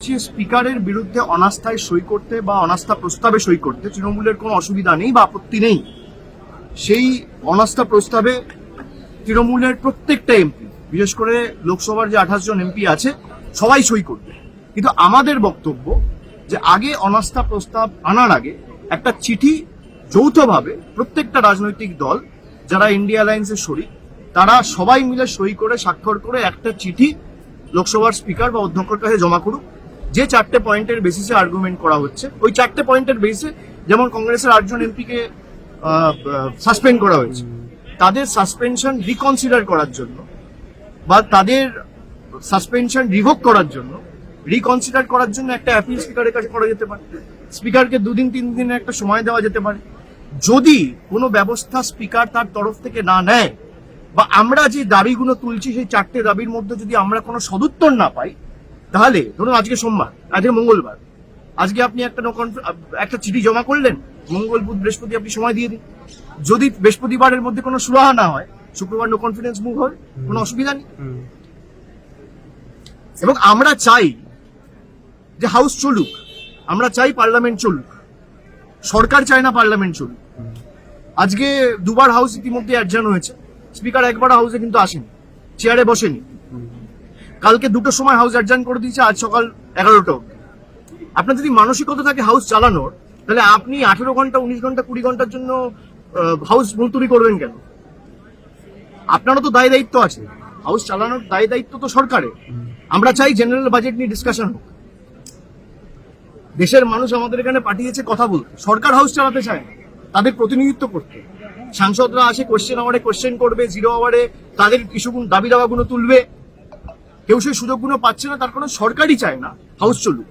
হচ্ছে স্পিকারের বিরুদ্ধে অনাস্থায় সই করতে বা অনাস্থা প্রস্তাবে সই করতে তৃণমূলের কোনো অসুবিধা নেই বা আপত্তি নেই। সেই অনাস্থা প্রস্তাবে তৃণমূলের প্রত্যেকটা এমপি, বিশেষ করে লোকসভার যে 28 জন এমপি আছে, সবাই সই করবে। কিন্তু আমাদের বক্তব্য যে আগে অনাস্থা প্রস্তাব আনার আগে একটা চিঠি যৌথভাবে প্রত্যেকটা রাজনৈতিক দল যারা ইন্ডিয়া অ্যালায়েন্সের শরিক, তারা সবাই মিলে সই করে স্বাক্ষর করে একটা চিঠি লোকসভার স্পিকার বা অধ্যক্ষের কাছে জমা করুক। যে 4টে পয়েন্টের বেসিসে আর্গুমেন্ট করা হচ্ছে, ওই 4টে পয়েন্টের বেসিসে, যেমন কংগ্রেসের 8 জন এমপিকে সাসপেন্ড করা হয়েছে, তাদের সাসপেনশন রিকনসিডার করার জন্য বা তাদের সাসপেনশন রিভোক করার জন্য, রিকনসিডার করার জন্য একটা অ্যাপিল স্পিকারের কাছে করা যেতে পারে। স্পিকারকে 2 দিন 3 দিনের একটা সময় দেওয়া যেতে পারে। যদি কোনো ব্যবস্থা স্পিকার তার তরফ থেকে না নেয় বা আমরা যে দাবিগুলো তুলছি সেই 4টে দাবির মধ্যে যদি আমরা কোনো সদুত্তর না পাই, তাহলে ধরুন আজকে সোমবার, আজকে মঙ্গলবার, আজকে আপনি একটা চিঠি জমা করলেন, মঙ্গল বুধ বৃহস্পতি আপনি সময় দিয়ে দিন। যদি বৃহস্পতিবারের মধ্যে কোনো সুরাহা না হয়, শুক্রবার নো কনফিডেন্স মুভ হয়, কোনো অসুবিধা নেই। এবং আমরা চাই যে হাউস চলুক, আমরা চাই পার্লামেন্ট চলুক, সরকার চায় না পার্লামেন্ট চলুক। আজকে 2বার হাউস ইতিমধ্যে অ্যাডজার্ন হয়েছে, স্পিকার একবার হাউসে কিন্তু আসেনি, চেয়ারে বসেনি। কালকে 2টোর সময় হাউস অ্যাডজার্ন করে দিয়েছে, আজ সকাল 11টা অব্দি। আপনার যদি মানসিকতা থাকে হাউস চালানোর, তাহলে আপনি 18 ঘন্টা 19 ঘন্টা 20 ঘন্টার জন্য হাউস মুলতুবি করবেন কেন? আপনারও তো দায় দায়িত্ব আছে, হাউস চালানোর দায় দায়িত্ব তো সরকারের। আমরা চাই জেনারেল বাজেট নিয়ে ডিসকাশন হোক। দেশের মানুষ আমাদের এখানে পাঠিয়েছে কথা বলতে, সরকার হাউস চালাতে চায় না, তাদের প্রতিনিধিত্ব করতে। সাংসদরা আসে কোয়েশ্চেন আওয়ারে কোয়েশ্চেন করবে, 0 আওয়ারে তাদের ইস্যুগুলো, দাবি দাওয়াগুলো তুলবে। কেউ সেই সুযোগগুলো পাচ্ছে না, তার কোনো সরকারই চায় না হাউস চলুক।